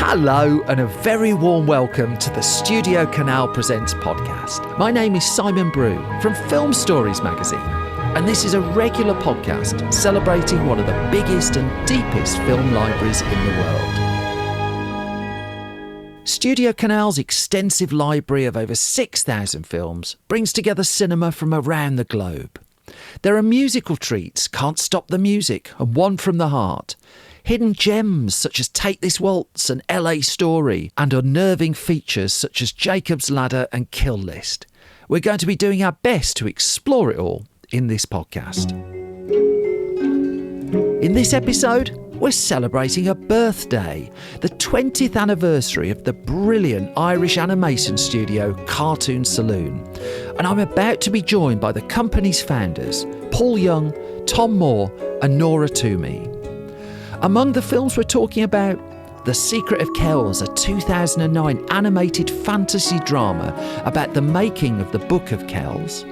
Hello and a very warm welcome to the STUDIOCANAL Presents podcast. My name is Simon Brew from Film Stories magazine, and this is a regular podcast celebrating one of the biggest and deepest film libraries in the world. STUDIOCANAL's extensive library of over 6,000 films brings together cinema from around the globe. There are musical treats, Can't Stop the Music and One from the Heart, hidden gems such as Take This Waltz and LA Story, and unnerving features such as Jacob's Ladder and Kill List. We're going to be doing our best to explore it all in this podcast. In this episode, we're celebrating a birthday, the 20th anniversary of the brilliant Irish animation studio Cartoon Saloon. And I'm about to be joined by the company's founders, Paul Young, Tomm Moore and Nora Twomey. Among the films we're talking about, The Secret of Kells, a 2009 animated fantasy drama about the making of the Book of Kells.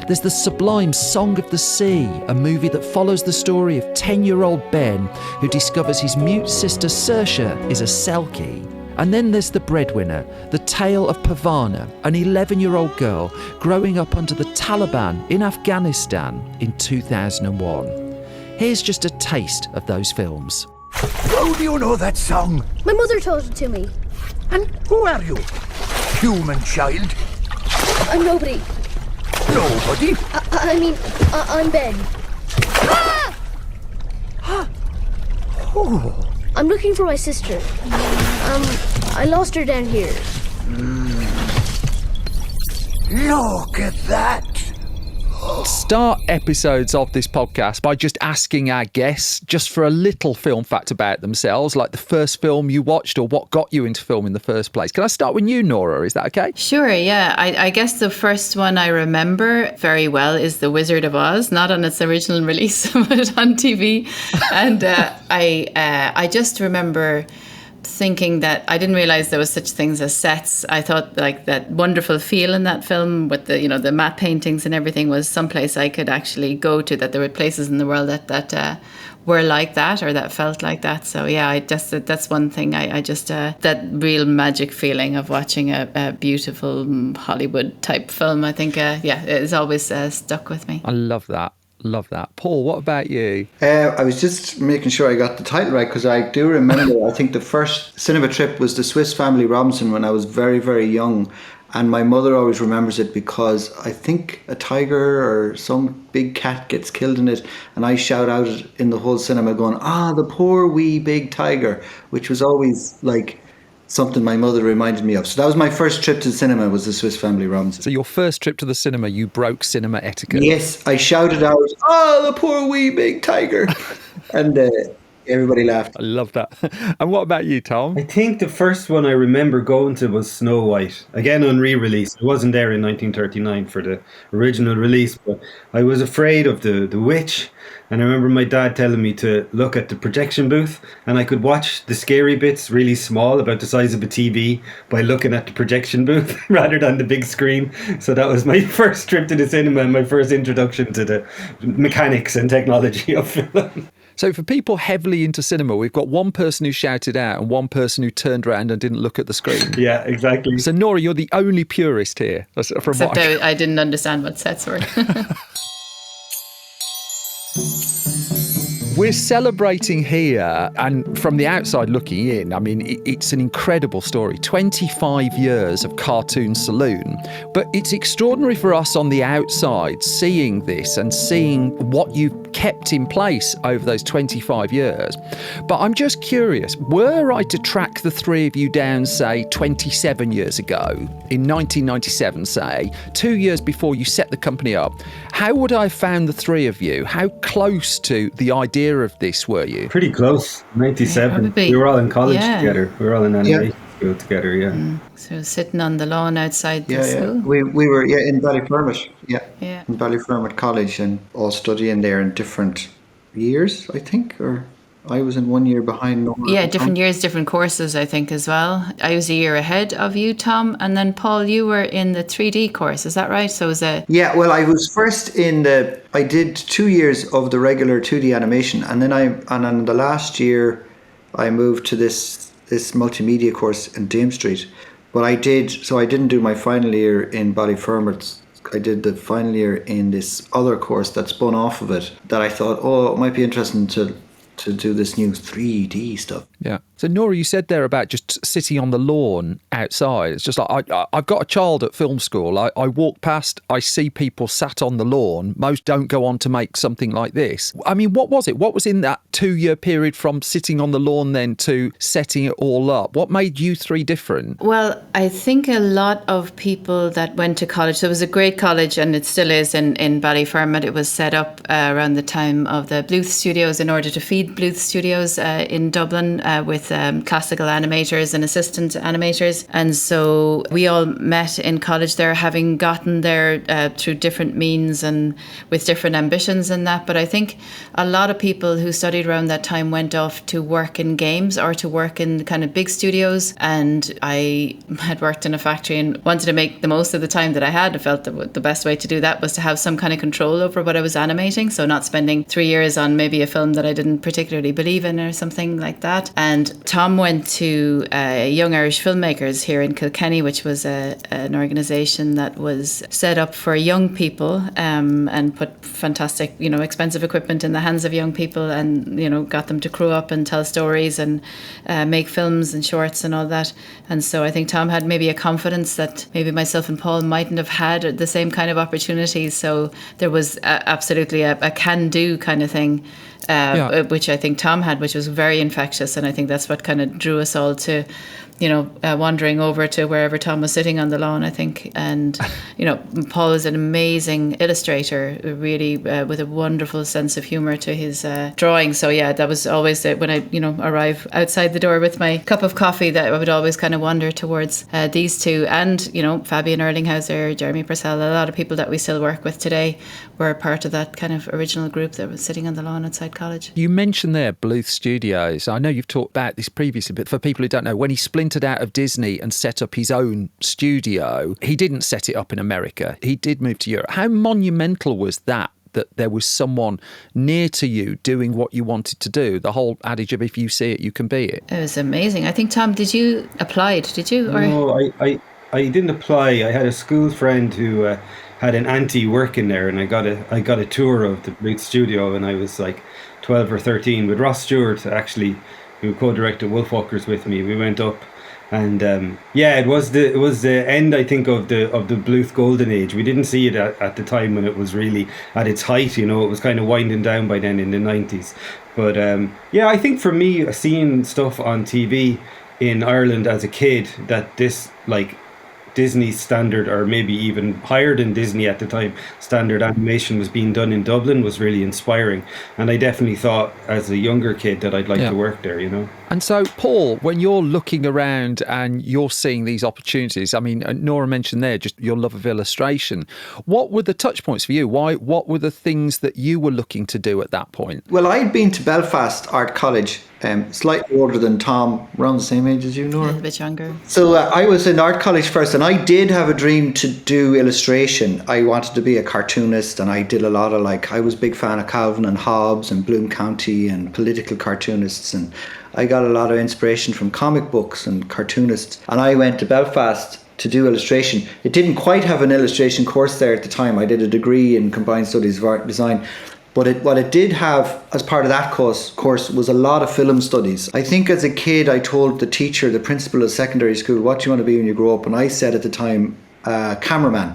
There's the sublime Song of the Sea, a movie that follows the story of 10-year-old Ben, who discovers his mute sister Saoirse is a Selkie. And then there's The Breadwinner, the tale of Pavana, an 11-year-old girl growing up under the Taliban in Afghanistan in 2001. Here's just a taste of those films. How do you know that song? My mother told it to me. And who are you? Human child? I'm nobody. Nobody? I'm Ben. Oh. I'm looking for my sister. I lost her down here. Look at that. Start episodes of this podcast by just asking our guests just for a little film fact about themselves, like the first film you watched or what got you into film in the first place. Can I start with you, Nora? Is that okay? Sure, yeah. I guess the first one I remember very well is The Wizard of Oz, not on its original release, but on TV. And I just remember thinking that I didn't realize there was such things as sets. I thought like that wonderful feel in that film with the matte paintings and everything was someplace I could actually go to, that there were places in the world that were like that or that felt like that. So yeah, that's one thing I just that real magic feeling of watching a beautiful Hollywood type film, I think it's always stuck with me. I love that. Love that. Paul, what about you? I was just making sure I got the title right, because I do remember, I think the first cinema trip was the Swiss Family Robinson when I was very, very young. And my mother always remembers it because I think a tiger or some big cat gets killed in it. And I shout out in the whole cinema going, the poor wee big tiger, which was always like something my mother reminded me of. So that was my first trip to the cinema, was the Swiss Family Robinson. So your first trip to the cinema, you broke cinema etiquette. Yes, I shouted out, the poor wee big tiger. And everybody laughed. I love that. And what about you, Tom? I think the first one I remember going to was Snow White. Again, on re-release. It wasn't there in 1939 for the original release, but I was afraid of the witch. And I remember my dad telling me to look at the projection booth, and I could watch the scary bits really small, about the size of a TV, by looking at the projection booth rather than the big screen. So that was my first trip to the cinema and my first introduction to the mechanics and technology of film. So for people heavily into cinema, we've got one person who shouted out and one person who turned around and didn't look at the screen. Yeah, exactly. So Nora, you're the only purist here. Except I didn't understand what sets were. We're celebrating here, and from the outside looking in, I mean, it's an incredible story. 25 years of Cartoon Saloon. But it's extraordinary for us on the outside seeing this and seeing what you've kept in place over those 25 years. But I'm just curious, were I to track the three of you down, say, 27 years ago, in 1997, say, 2 years before you set the company up, how would I have found the three of you? How close to the idea of this were you? Pretty close. 97. We were all in college together. We were all in animation school together, So sitting on the lawn outside the school. We were in Ballyfermot. In Ballyfermot College, and all studying there in different years, I think, or I was in 1 year behind Nora. Yeah, different years, different courses, I think, as well. I was a year ahead of you, Tom, and then Paul, you were in the 3D course, is that right? So was it? Yeah, well, I was first I did 2 years of the regular 2D animation, and then in the last year, I moved to this this multimedia course in Dame Street. But I didn't do my final year in Ballyfermot. I did the final year in this other course that spun off of it, that I thought, it might be interesting to do this new 3D stuff. Yeah. So, Nora, you said there about just sitting on the lawn outside. It's just like, I've got a child at film school. I walk past, I see people sat on the lawn. Most don't go on to make something like this. I mean, what was it? What was in that 2-year period from sitting on the lawn then to setting it all up? What made you three different? Well, I think a lot of people that went to college, so it was a great college and it still is in Ballyfermot. It was set up around the time of the Blu Studios in order to feed Blu Studios in Dublin with classical animators and assistant animators. And so we all met in college there, having gotten there through different means and with different ambitions and that. But I think a lot of people who studied around that time went off to work in games or to work in kind of big studios. And I had worked in a factory and wanted to make the most of the time that I had. I felt that the best way to do that was to have some kind of control over what I was animating. So not spending 3 years on maybe a film that I didn't particularly believe in or something like that. And Tomm went to Young Irish Filmmakers here in Kilkenny, which was an organisation that was set up for young people and put fantastic, expensive equipment in the hands of young people and, got them to grow up and tell stories and make films and shorts and all that. And so I think Tomm had maybe a confidence that maybe myself and Paul mightn't have had the same kind of opportunities. So there was absolutely a can-do kind of thing. Which I think Tomm had, which was very infectious. And I think that's what kind of drew us all to, wandering over to wherever Tomm was sitting on the lawn, I think. And, Paul is an amazing illustrator, really with a wonderful sense of humour to his drawing. So, yeah, that was always when I, arrive outside the door with my cup of coffee, that I would always kind of wander towards these two. And, Fabian Erlinghauser, Jeremy Purcell, a lot of people that we still work with today were part of that kind of original group that was sitting on the lawn outside college. You mentioned there Blu Studios. I know you've talked about this previously, but for people who don't know, when he splintered out of Disney and set up his own studio, he didn't set it up in America. He did move to Europe. How monumental was that there was someone near to you doing what you wanted to do? The whole adage of if you see it, you can be it. It was amazing. I think, Tomm, did you apply? Did you? Or? No, I didn't apply. I had a school friend who had an auntie working there, and I got a tour of the Blu Studio, and I was like 12 or 13 with Ross Stewart, actually, who co-directed Wolfwalkers with me. We went up, and it was the end, I think, of the Bluth golden age. We didn't see it at the time when it was really at its height. It was kind of winding down by then in the 90s. But I think for me, seeing stuff on TV in Ireland as a kid, that this Disney standard, or maybe even higher than Disney at the time, standard animation was being done in Dublin was really inspiring. And I definitely thought as a younger kid that I'd like to work there, And so, Paul, when you're looking around and you're seeing these opportunities, I mean, Nora mentioned there just your love of illustration. What were the touch points for you? What were the things that you were looking to do at that point? Well, I'd been to Belfast Art College, slightly older than Tomm, around the same age as you, Nora. A little bit younger. So I was in art college first, and I did have a dream to do illustration. I wanted to be a cartoonist, and I did a lot of I was a big fan of Calvin and Hobbes and Bloom County and political cartoonists, and I got a lot of inspiration from comic books and cartoonists. And I went to Belfast to do illustration. It didn't quite have an illustration course there at the time. I did a degree in combined studies of art and design. But what it did have as part of that course was a lot of film studies. I think as a kid, I told the teacher, the principal of secondary school, what do you want to be when you grow up? And I said at the time, cameraman,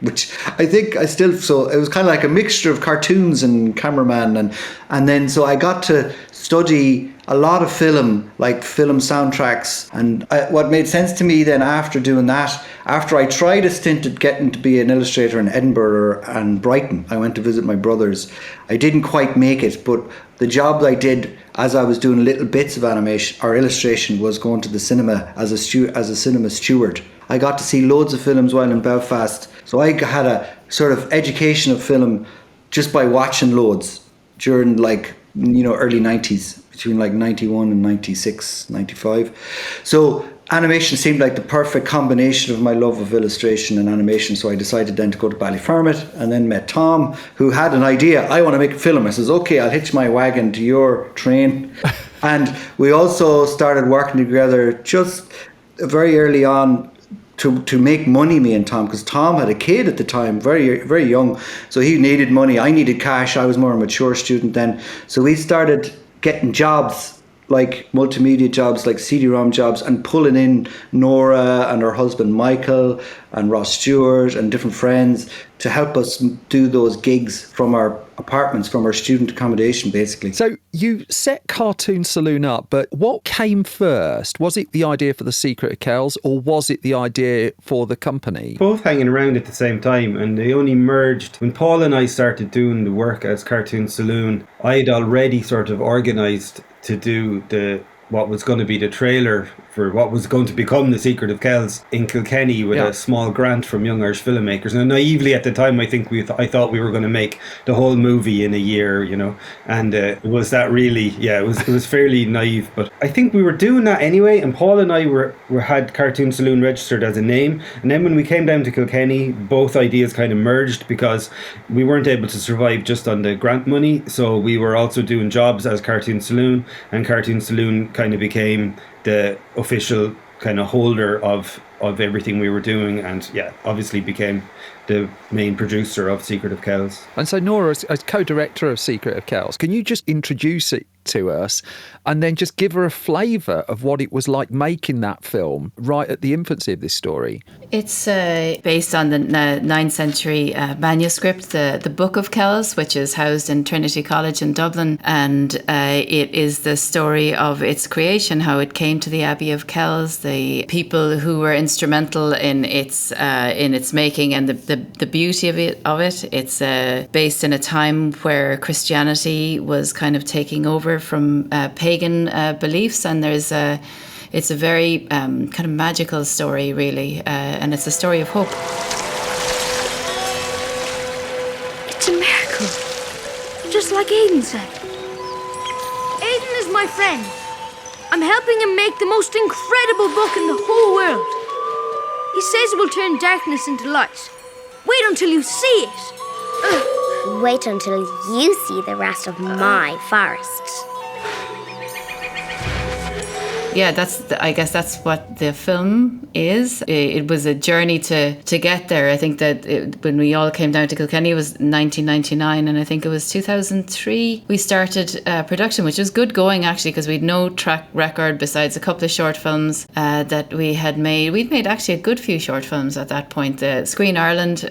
which I think so it was kind of like a mixture of cartoons and cameraman. And then so I got to study a lot of film, like film soundtracks. And what made sense to me then after doing that, after I tried a stint at getting to be an illustrator in Edinburgh and Brighton, I went to visit my brothers. I didn't quite make it, but the job I did as I was doing little bits of animation or illustration was going to the cinema as a cinema steward. I got to see loads of films while in Belfast. So I had a sort of education of film just by watching loads during early 90s, between 91 and 96, 95. So animation seemed like the perfect combination of my love of illustration and animation. So I decided then to go to Ballyfermot, and then met Tomm, who had an idea. I want to make a film. I says, okay, I'll hitch my wagon to your train. And we also started working together just very early on to make money, me and Tom, because Tom had a kid at the time, very, very young. So he needed money. I needed cash. I was more a mature student then. So we started getting jobs, like multimedia jobs, like CD-ROM jobs, and pulling in Nora and her husband Michael and Ross Stewart and different friends to help us do those gigs from our apartments, from our student accommodation, basically. So you set Cartoon Saloon up, but what came first? Was it the idea for The Secret of Kells, or was it the idea for the company? Both hanging around at the same time, and they only merged when Paul and I started doing the work as Cartoon Saloon. I'd already sort of organised to do what was going to be the trailer for what was going to become The Secret of Kells in Kilkenny with a small grant from Young Irish filmmakers. Now, naively at the time, I think I thought we were going to make the whole movie in a year, you know, and it was that really, it was fairly naive, but I think we were doing that anyway. And Paul and I had Cartoon Saloon registered as a name, and then when we came down to Kilkenny, both ideas kind of merged because we weren't able to survive just on the grant money, so we were also doing jobs as Cartoon Saloon, and Cartoon Saloon kind of became the official kind of holder of everything we were doing, and obviously became the main producer of Secret of Kells. And so Nora, as co-director of Secret of Kells, can you just introduce it to us and then just give her a flavour of what it was like making that film right at the infancy of this story? It's based on the 9th century manuscript, the Book of Kells, which is housed in Trinity College in Dublin, and it is the story of its creation, how it came to the Abbey of Kells, the people who were instrumental in its making, and the beauty of it. It's based in a time where Christianity was kind of taking over from pagan beliefs, and it's a very kind of magical story, really, and it's a story of hope. It's a miracle, just like Aidan said. Aidan is my friend. I'm helping him make the most incredible book in the whole world. He says it will turn darkness into light. Wait until you see it. Ugh. Wait until you see the rest of my forest. I guess that's what the film is. It was a journey to get there. I think that when we all came down to Kilkenny, it was 1999, and I think it was 2003 we started production, which was good going actually, because we had no track record besides a couple of short films that we had made. We'd made actually a good few short films at that point. The Screen Ireland,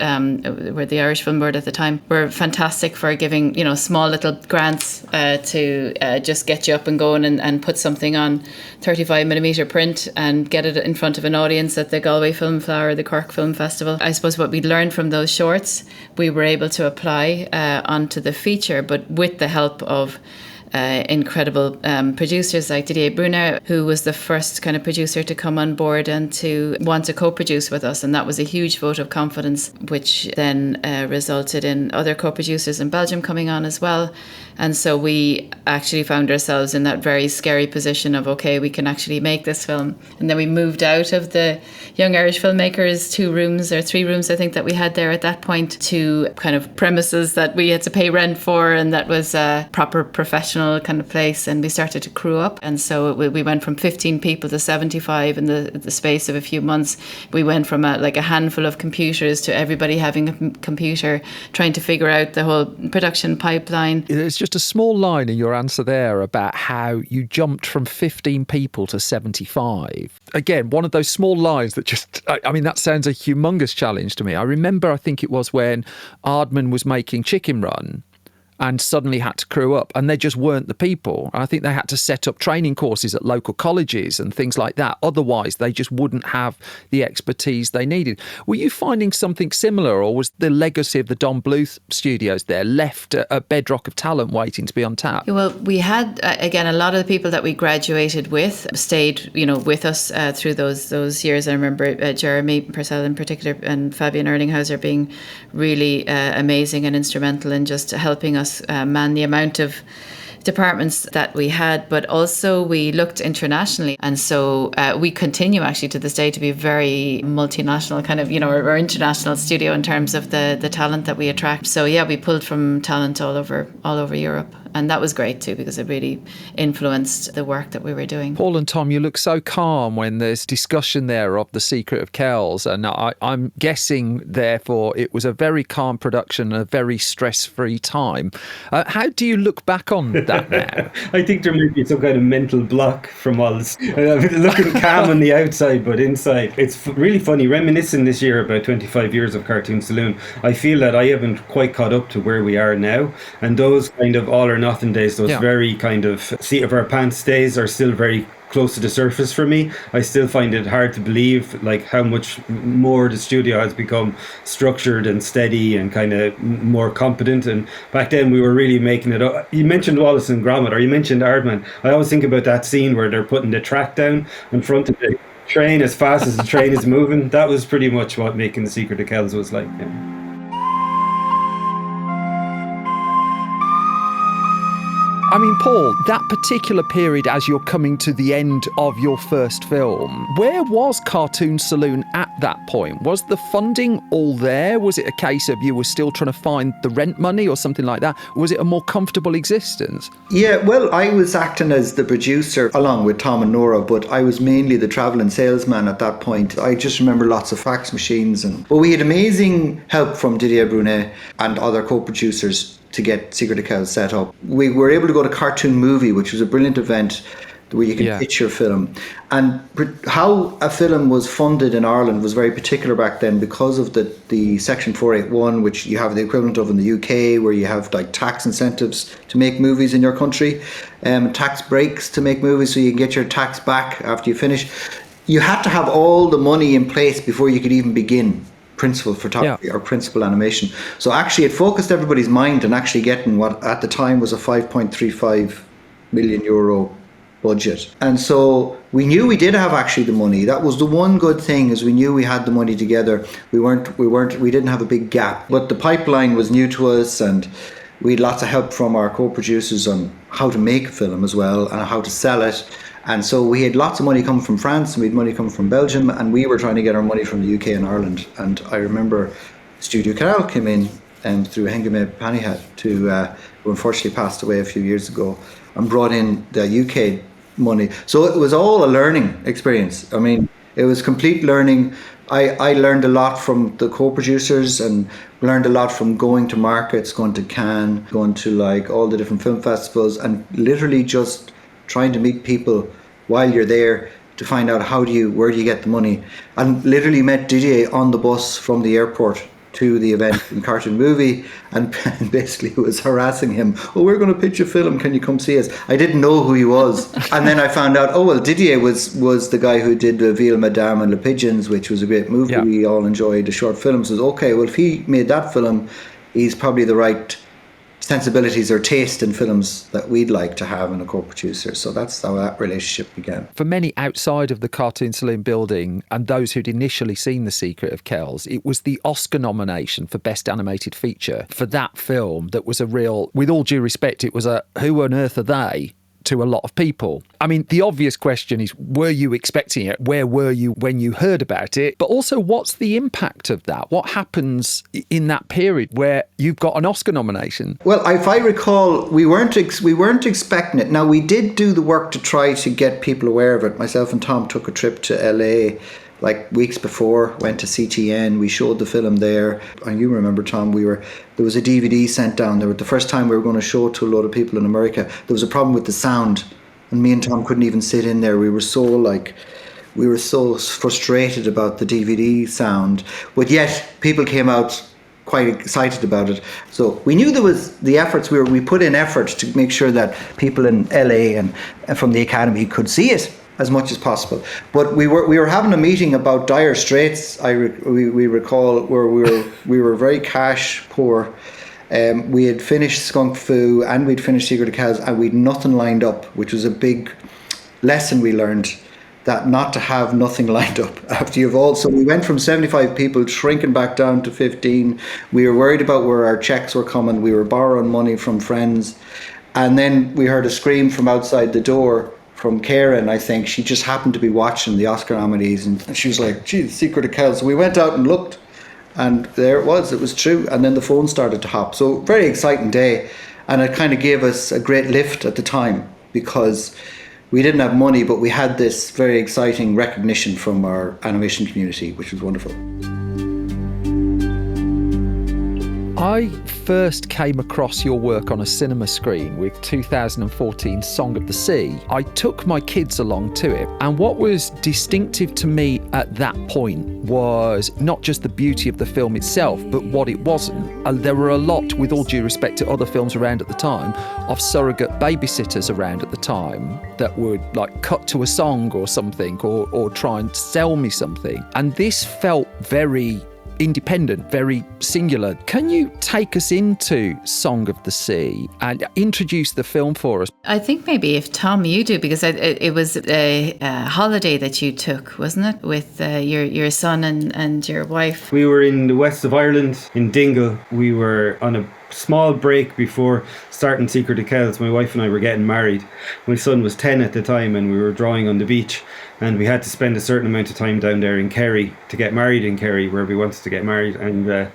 were the Irish Film Board at the time, were fantastic for giving small little grants to just get you up and going and put something on 35mm print and get it in front of an audience at the Galway Film Flower, the Cork Film Festival. I suppose what we'd learned from those shorts, we were able to apply onto the feature, but with the help of incredible producers like Didier Brunner, who was the first kind of producer to come on board and to want to co-produce with us. And that was a huge vote of confidence, which then resulted in other co-producers in Belgium coming on as well. And so we actually found ourselves in that very scary position of, okay, we can actually make this film. And then we moved out of the Young Irish Filmmakers 2 rooms or 3 rooms, I think, that we had there at that point, to kind of premises that we had to pay rent for, and that was a proper professional kind of place. And we started to crew up. And so we went from 15 people to 75 in the space of a few months. We went from a handful of computers to everybody having a computer, trying to figure out the whole production pipeline. It's just a small line in your answer there about how you jumped from 15 people to 75. Again, one of those small lines that just, I mean, that sounds a humongous challenge to me. I remember, I think it was when Aardman was making Chicken Run and suddenly had to crew up, and there just weren't the people. I think they had to set up training courses at local colleges and things like that. Otherwise, they just wouldn't have the expertise they needed. Were you finding something similar, or was the legacy of the Blu Studios there left a bedrock of talent waiting to be untapped? Well, we had, again, a lot of the people that we graduated with stayed, with us through those years. I remember Jeremy Purcell in particular and Fabian Erlinghauser being really amazing and instrumental in just helping us man the amount of departments that we had, but also we looked internationally, and so we continue actually to this day to be a very multinational kind of, or international studio in terms of the talent that we attract. So yeah, we pulled from talent all over Europe And that was great too, because it really influenced the work that we were doing. Paul and Tom, you look so calm when there's discussion there of The Secret of Kells, and I'm guessing, therefore, it was a very calm production, a very stress-free time. How do you look back on that now? I think there might be some kind of mental block from all this. Looking calm on the outside, but inside. It's really funny, reminiscing this year about 25 years of Cartoon Saloon. I feel that I haven't quite caught up to where we are now. And those kind of all or nothing days, those very kind of seat of our pants days are still very close to the surface for me. I still find it hard to believe like how much more the studio has become structured and steady and kind of more competent. And back then we were really making it up. You mentioned Wallace and Gromit, or you mentioned Aardman. I always think about that scene where they're putting the track down in front of the train as fast as the train is moving. That was pretty much what making The Secret of Kells was like. Yeah. I mean, Paul, that particular period as you're coming to the end of your first film, where was Cartoon Saloon at that point? Was the funding all there? Was it a case of you were still trying to find the rent money or something like that? Was it a more comfortable existence? Yeah, well, I was acting as the producer along with Tomm and Nora, but I was mainly the travelling salesman at that point. I just remember lots of fax machines. But we had amazing help from Didier Brunet and other co-producers to get Secret of Kells set up. We were able to go to Cartoon Movie, which was a brilliant event where you can pitch your film. And how a film was funded in Ireland was very particular back then because of the Section 481, which you have the equivalent of in the UK, where you have like tax incentives to make movies in your country, tax breaks to make movies so you can get your tax back after you finish. You had to have all the money in place before you could even begin principal photography or principal animation. So actually it focused everybody's mind on actually getting what at the time was a 5.35 million euro budget. And so we knew we did have actually the money. That was the one good thing, is we knew we had the money together. We didn't have a big gap. But the pipeline was new to us, and we had lots of help from our co-producers on how to make a film as well and how to sell it. And so we had lots of money coming from France, and we had money coming from Belgium, and we were trying to get our money from the UK and Ireland. And I remember STUDIOCANAL came in through Hengame Panihat, who unfortunately passed away a few years ago, and brought in the UK money. So it was all a learning experience. I mean, it was complete learning. I learned a lot from the co-producers and learned a lot from going to markets, going to Cannes, going to like all the different film festivals, and literally just trying to meet people while you're there to find out where do you get the money. And literally met Didier on the bus from the airport to the event in Cartoon Movie, and basically was harassing him. Oh, we're going to pitch a film, can you come see us? I didn't know who he was. And then I found out, oh, well, Didier was the guy who did Ville Madame and Le Pigeons, which was a great movie. Yeah. We all enjoyed the short film. So, okay, well, if he made that film, he's probably the right sensibilities or taste in films that we'd like to have in a co-producer. So that's how that relationship began. For many outside of the Cartoon Saloon building and those who'd initially seen The Secret of Kells, it was the Oscar nomination for Best Animated Feature for that film that was a real, with all due respect, it was a who on earth are they to a lot of people. I mean, the obvious question is, were you expecting it? Where were you when you heard about it? But also, what's the impact of that? What happens in that period where you've got an Oscar nomination? Well, if I recall, we weren't expecting it. Now, we did do the work to try to get people aware of it. Myself and Tom took a trip to LA like weeks before, went to CTN, we showed the film there. And you remember, Tom, there was a DVD sent down there. The first time we were going to show it to a lot of people in America, there was a problem with the sound, and me and Tom couldn't even sit in there. We were so frustrated about the DVD sound, but yet people came out quite excited about it. So we knew there was the efforts, we put in effort to make sure that people in LA and from the Academy could see it as much as possible. But we were having a meeting about dire straits. We recall where we were very cash poor. We had finished Skunk Fu and we'd finished Secret of Kells, and we'd nothing lined up, which was a big lesson we learned, that not to have nothing lined up after you've all. So we went from 75 people shrinking back down to 15. We were worried about where our checks were coming. We were borrowing money from friends. And then we heard a scream from outside the door from Karen, I think. She just happened to be watching the Oscar nominees, and she was like, gee, The Secret of Kells. So we went out and looked, and there it was true. And then the phone started to hop. So very exciting day. And it kind of gave us a great lift at the time because we didn't have money, but we had this very exciting recognition from our animation community, which was wonderful. I first came across your work on a cinema screen with 2014 Song of the Sea. I took my kids along to it, and what was distinctive to me at that point was not just the beauty of the film itself, but what it wasn't. There were a lot, with all due respect to other films around at the time, of surrogate babysitters around at the time that would like cut to a song or something, or try and sell me something. And this felt very independent, very singular. Can you take us into Song of the Sea and introduce the film for us? I think maybe if Tom, you do, because it was a holiday that you took, wasn't it, with your son and your wife? We were in the west of Ireland, in Dingle. We were on a small break before starting Secret of Kells. My wife and I were getting married. My son was 10 at the time, and we were drawing on the beach, and we had to spend a certain amount of time down there in Kerry to get married in Kerry, where we wanted to get married. And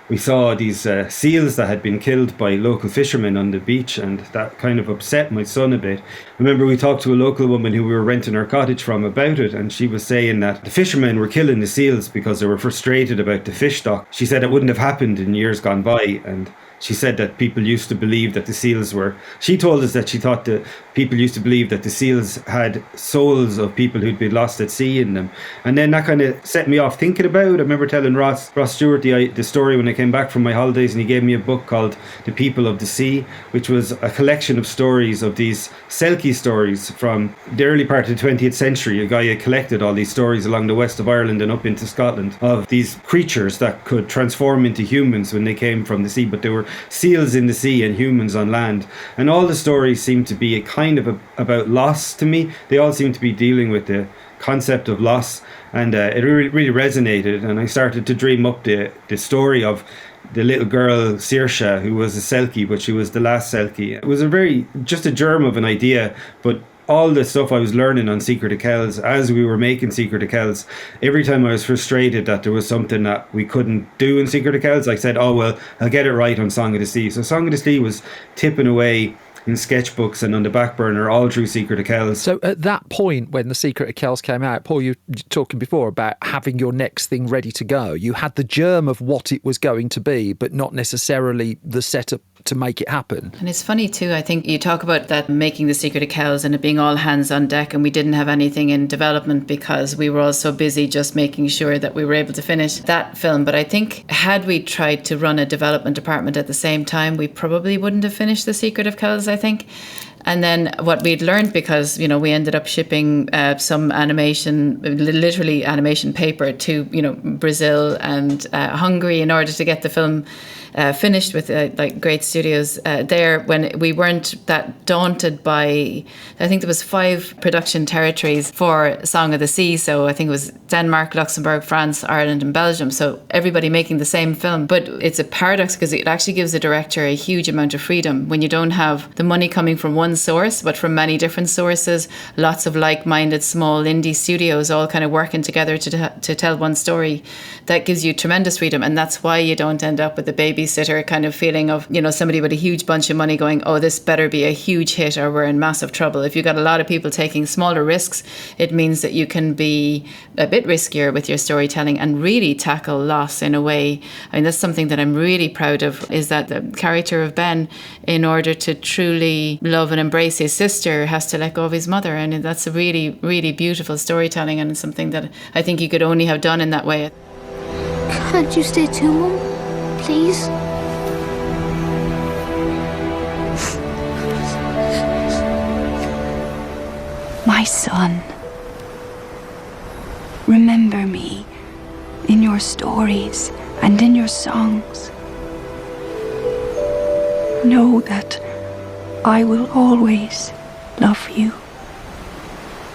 we saw these seals that had been killed by local fishermen on the beach, and that kind of upset my son a bit. I remember we talked to a local woman who we were renting our cottage from about it, and she was saying that the fishermen were killing the seals because they were frustrated about the fish stock. She said it wouldn't have happened in years gone by, and she said that people used to believe that the seals were... She told us that she thought that people used to believe that the seals had souls of people who'd been lost at sea in them. And then that kind of set me off thinking about it. I remember telling Ross Stewart the story when I came back from my holidays, and he gave me a book called The People of the Sea, which was a collection of stories, of these Selkie stories from the early part of the 20th century. A guy had collected all these stories along the west of Ireland and up into Scotland of these creatures that could transform into humans when they came from the sea, but they were seals in the sea and humans on land. And all the stories seem to be a kind of about loss to me. They all seem to be dealing with the concept of loss, and it really resonated. And I started to dream up the story of the little girl Saoirse, who was a Selkie, but she was the last Selkie. It was just a germ of an idea, but all the stuff I was learning on Secret of Kells as we were making Secret of Kells, every time I was frustrated that there was something that we couldn't do in Secret of Kells, I said, oh well, I'll get it right on Song of the Sea. So Song of the Sea was tipping away in sketchbooks and on the back burner all through Secret of Kells. So at that point, when the Secret of Kells came out, Paul, you were talking before about having your next thing ready to go. You had the germ of what it was going to be, but not necessarily the setup to make it happen. And it's funny too, I think you talk about that, making the Secret of Kells and it being all hands on deck, and we didn't have anything in development because we were all so busy just making sure that we were able to finish that film. But I think had we tried to run a development department at the same time, we probably wouldn't have finished the Secret of Kells, I think. And then what we'd learned, because, you know, we ended up shipping some animation, literally animation paper to, you know, Brazil and Hungary in order to get the film finished with like great studios there, when we weren't that daunted by, I think there was 5 production territories for Song of the Sea. So I think it was Denmark, Luxembourg, France, Ireland and Belgium. So everybody making the same film. But it's a paradox because it actually gives the director a huge amount of freedom when you don't have the money coming from one source, but from many different sources, lots of like-minded small indie studios all kind of working together to tell one story. That gives you tremendous freedom. And that's why you don't end up with the babysitter kind of feeling of, you know, somebody with a huge bunch of money going, oh, this better be a huge hit or we're in massive trouble. If you've got a lot of people taking smaller risks, it means that you can be a bit riskier with your storytelling and really tackle loss in a way. I mean, that's something that I'm really proud of, is that the character of Ben, in order to truly love and embrace his sister, has to let go of his mother. And that's a really, really beautiful storytelling, and it's something that I think you could only have done in that way. Can't you stay too, Mum? Please? My son, remember me in your stories and in your songs. Know that I will always love you.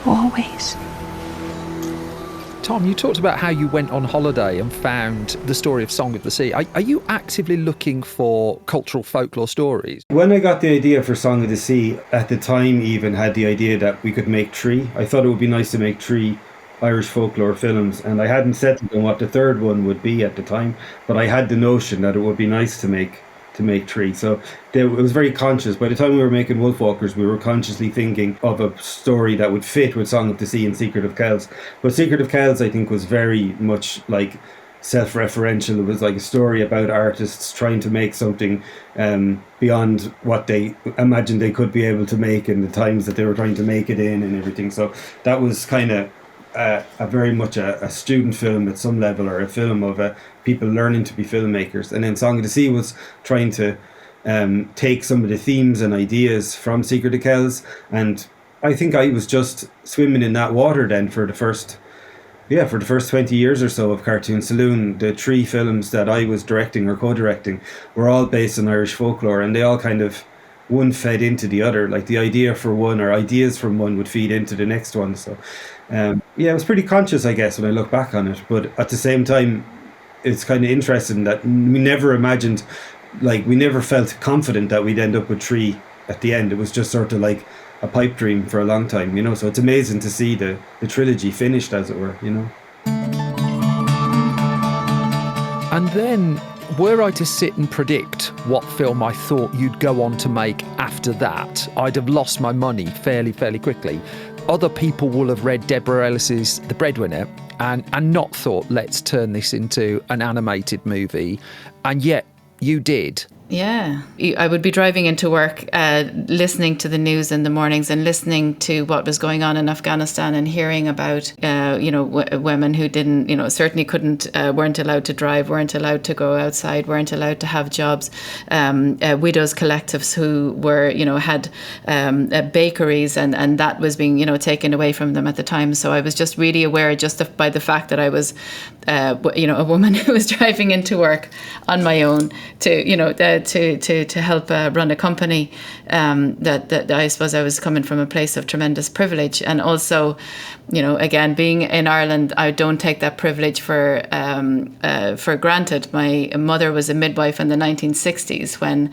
Always. Tom, you talked about how you went on holiday and found the story of Song of the Sea. Are you actively looking for cultural folklore stories? When I got the idea for Song of the Sea, at the time even had the idea that we could make 3. I thought it would be nice to make 3 Irish folklore films, and I hadn't settled on what the third one would be at the time, but I had the notion that it would be nice to make to make 3. So it was very conscious. By the time we were making Wolfwalkers, we were consciously thinking of a story that would fit with Song of the Sea and Secret of Kells. But Secret of Kells, I think, was very much like self-referential. It was like a story about artists trying to make something beyond what they imagined they could be able to make in the times that they were trying to make it in and everything. So that was kind of a very much a student film at some level, or a film of people learning to be filmmakers. And then Song of the Sea was trying to take some of the themes and ideas from Secret of Kells, and I think I was just swimming in that water then for the first 20 years or so of Cartoon Saloon. The 3 films that I was directing or co-directing were all based on Irish folklore, and they all kind of, one fed into the other. Like the idea for one, or ideas from one, would feed into the next one. So it was pretty conscious, I guess, when I look back on it. But at the same time, it's kind of interesting that we never imagined, like we never felt confident that we'd end up with 3 at the end. It was just sort of like a pipe dream for a long time, you know. So it's amazing to see the trilogy finished, as it were, you know. And then, were I to sit and predict what film I thought you'd go on to make after that, I'd have lost my money fairly quickly. Other people will have read Deborah Ellis's The Breadwinner and not thought, let's turn this into an animated movie. And yet, you did. Yeah, I would be driving into work, listening to the news in the mornings and listening to what was going on in Afghanistan and hearing about, women who didn't, certainly weren't allowed to drive, weren't allowed to go outside, weren't allowed to have jobs. Widows collectives who were, had bakeries, and that was being, taken away from them at the time. So I was just really aware, just by the fact that I was, a woman who was driving into work on my own to help run a company, that I suppose I was coming from a place of tremendous privilege. And also, again, being in Ireland, I don't take that privilege for granted. My mother was a midwife in the 1960s when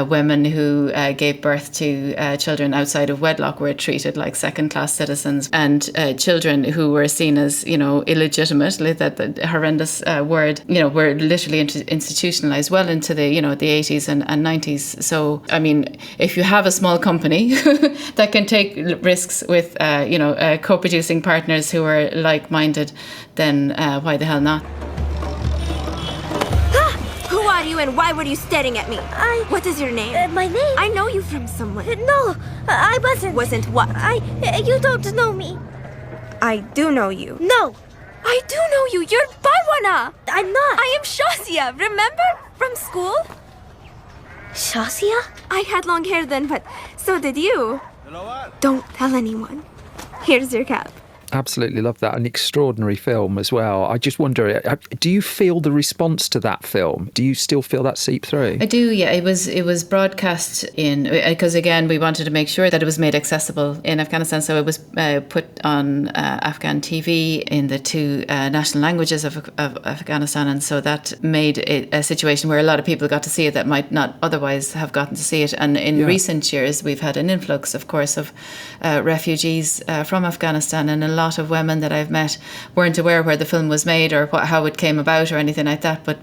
women who gave birth to children outside of wedlock were treated like second-class citizens, and children who were seen as, illegitimate, that horrendous word, were literally institutionalized well into the, the 80s and 90s. So, I mean, if you have a small company that can take risks with, co-producing partners who are like-minded, then why the hell not? Who are you and why were you staring at me? What is your name? My name? I know you from somewhere. No, I wasn't. Wasn't what? You don't know me. I do know you. No. I do know you. You're Parwana. I'm not. I am Shazia. Remember? From school? Shazia? I had long hair then, but so did you. Don't tell anyone. Here's your cap. Absolutely love that. An extraordinary film as well. I just wonder, do you feel the response to that film? Do you still feel that seep through? I do, yeah. It was broadcast because again, we wanted to make sure that it was made accessible in Afghanistan. So it was put on Afghan TV in the 2 national languages of Afghanistan. And so that made it a situation where a lot of people got to see it that might not otherwise have gotten to see it. And in recent years, we've had an influx, of course, of refugees from Afghanistan, and a lot of women that I've met weren't aware where the film was made or how it came about or anything like that, but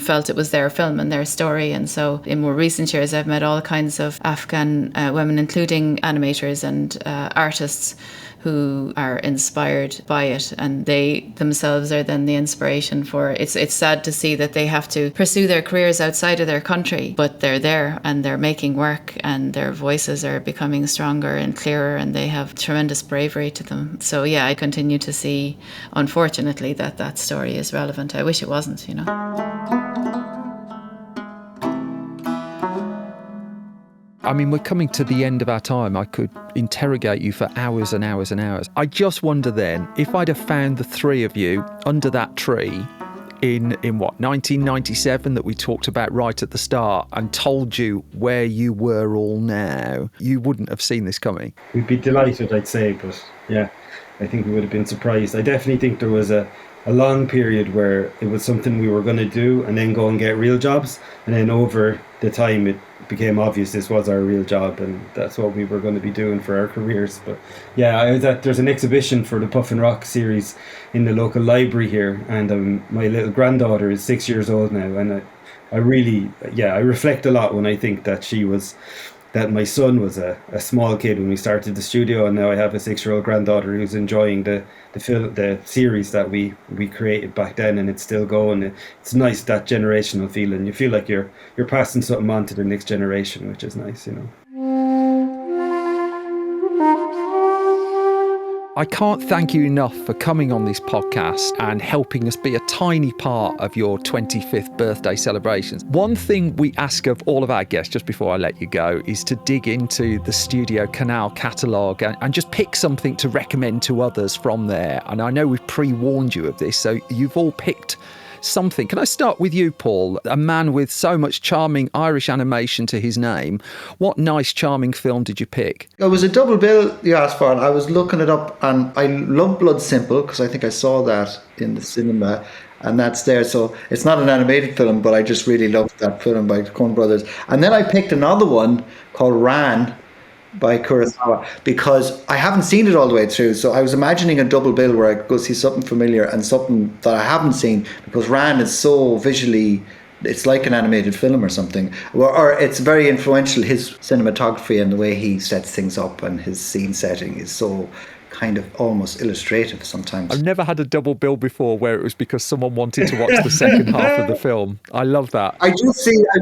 felt it was their film and their story. And so in more recent years, I've met all kinds of Afghan women, including animators and artists, who are inspired by it, and they themselves are then the inspiration for it. It's sad to see that they have to pursue their careers outside of their country, but they're there and they're making work, and their voices are becoming stronger and clearer, and they have tremendous bravery to them. So yeah, I continue to see, unfortunately, that story is relevant. I wish it wasn't, I mean, we're coming to the end of our time. I could interrogate you for hours and hours and hours. I just wonder then, if I'd have found the 3 of you under that tree in what, 1997, that we talked about right at the start, and told you where you were all now, you wouldn't have seen this coming. We'd be delighted, I'd say, but yeah, I think we would have been surprised. I definitely think there was a long period where it was something we were going to do and then go and get real jobs, and then over the time it became obvious this was our real job and that's what we were going to be doing for our careers. But yeah, there's an exhibition for the Puff and Rock series in the local library here, and my little granddaughter is 6 years old now, and I reflect a lot when I think that my son was a small kid when we started the studio, and now I have a 6-year-old granddaughter who's enjoying the series that we created back then, and it's still going. It's nice, that generational feeling. You feel like you're passing something on to the next generation, which is nice, you know. I can't thank you enough for coming on this podcast and helping us be a tiny part of your 25th birthday celebrations. One thing we ask of all of our guests, just before I let you go, is to dig into the STUDIOCANAL catalogue and just pick something to recommend to others from there. And I know we've pre-warned you of this, so you've all picked something. Can I start with you, Paul? A man with so much charming Irish animation to his name. What nice, charming film did you pick? It was a double bill you asked for, and I was looking it up, and I love Blood Simple because I think I saw that in the cinema, and that's there. So it's not an animated film, but I just really loved that film by Coen Brothers. And then I picked another one called Ran by Kurosawa, because I haven't seen it all the way through, so I was imagining a double bill where I could go see something familiar and something that I haven't seen, because Ran is so visually, it's like an animated film or something, or it's very influential. His cinematography and the way he sets things up and his scene setting is so kind of almost illustrative sometimes. I've never had a double bill before where it was because someone wanted to watch the second half of the film. I love that. I've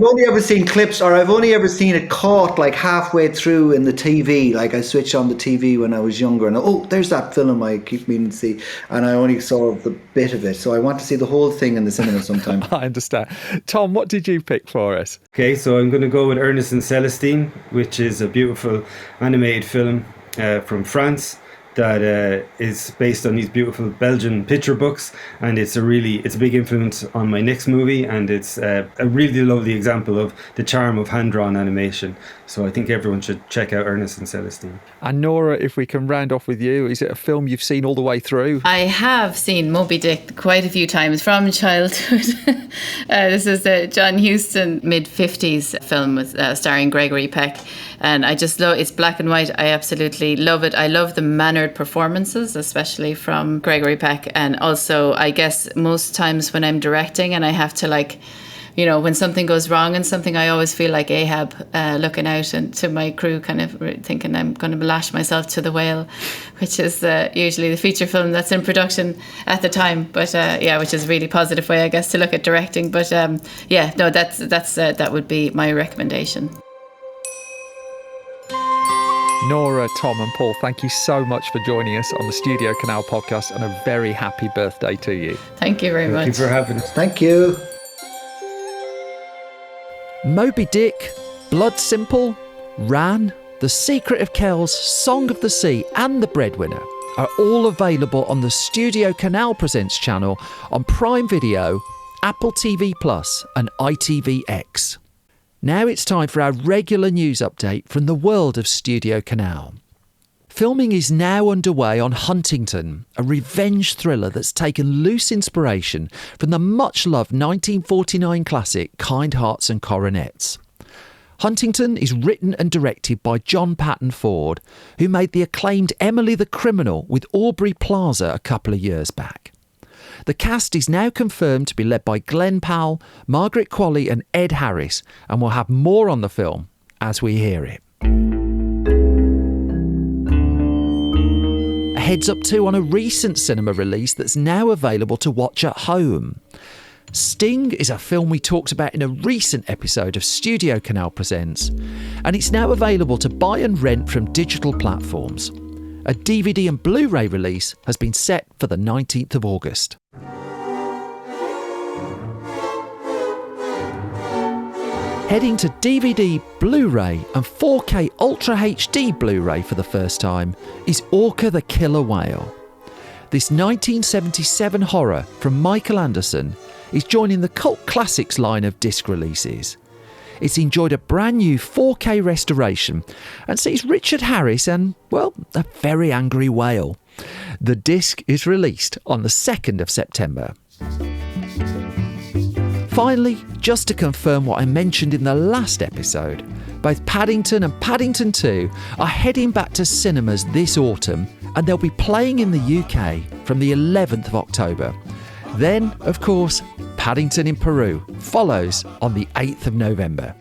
only ever seen clips, or I've only ever seen it caught like halfway through in the TV. Like I switched on the TV when I was younger, and there's that film I keep meaning to see, and I only saw the bit of it. So I want to see the whole thing in the cinema sometime. I understand. Tom, what did you pick for us? Okay, so I'm going to go with Ernest and Celestine, which is a beautiful animated film from France that is based on these beautiful Belgian picture books, and it's a big influence on my next movie, and it's a really lovely example of the charm of hand-drawn animation. So I think everyone should check out Ernest and Celestine. And Nora, if we can round off with you, is it a film you've seen all the way through? I have seen Moby Dick quite a few times from childhood. This is the John Huston mid-50s film with starring Gregory Peck. And I just love, it's black and white. I absolutely love it. I love the mannered performances, especially from Gregory Peck. And also, I guess most times when I'm directing and I have to when something goes wrong and something, I always feel like Ahab looking out and to my crew, kind of thinking I'm going to lash myself to the whale, which is usually the feature film that's in production at the time. But which is a really positive way, I guess, to look at directing. But that would be my recommendation. Nora, Tom and Paul, thank you so much for joining us on the STUDIOCANAL podcast, and a very happy birthday to you. Thank you very much. Thank you for having us. Thank you. Moby Dick, Blood Simple, Ran, The Secret of Kells, Song of the Sea and The Breadwinner are all available on the STUDIOCANAL Presents channel on Prime Video, Apple TV Plus and ITVX. Now it's time for our regular news update from the world of STUDIOCANAL. Filming is now underway on Huntington, a revenge thriller that's taken loose inspiration from the much-loved 1949 classic Kind Hearts and Coronets. Huntington is written and directed by John Patton Ford, who made the acclaimed Emily the Criminal with Aubrey Plaza a couple of years back. The cast is now confirmed to be led by Glenn Powell, Margaret Qualley and Ed Harris, and we'll have more on the film as we hear it. A heads up too on a recent cinema release that's now available to watch at home. Sting is a film we talked about in a recent episode of STUDIOCANAL Presents, and it's now available to buy and rent from digital platforms. A DVD and Blu-ray release has been set for the 19th of August. Heading to DVD, Blu-ray and 4K Ultra HD Blu-ray for the first time is Orca the Killer Whale. This 1977 horror from Michael Anderson is joining the cult classics line of disc releases. It's enjoyed a brand new 4K restoration and sees Richard Harris and, well, a very angry whale. The disc is released on the 2nd of September. Finally, just to confirm what I mentioned in the last episode, both Paddington and Paddington 2 are heading back to cinemas this autumn, and they'll be playing in the UK from the 11th of October. Then, of course, Paddington in Peru follows on the 8th of November.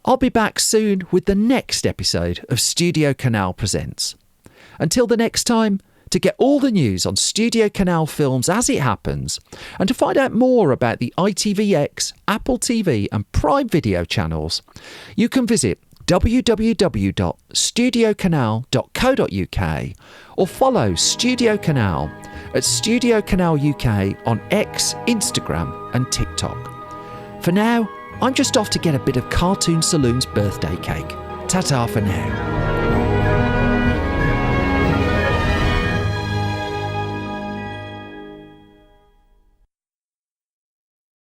I'll be back soon with the next episode of Studio Canal Presents. Until the next time, to get all the news on Studio Canal films as it happens, and to find out more about the ITVX, Apple TV and Prime Video channels, you can visit www.studiocanal.co.uk or follow Studio Canal at Studio Canal UK on X, Instagram and TikTok. For now, I'm just off to get a bit of Cartoon Saloon's birthday cake. Ta-ta for now.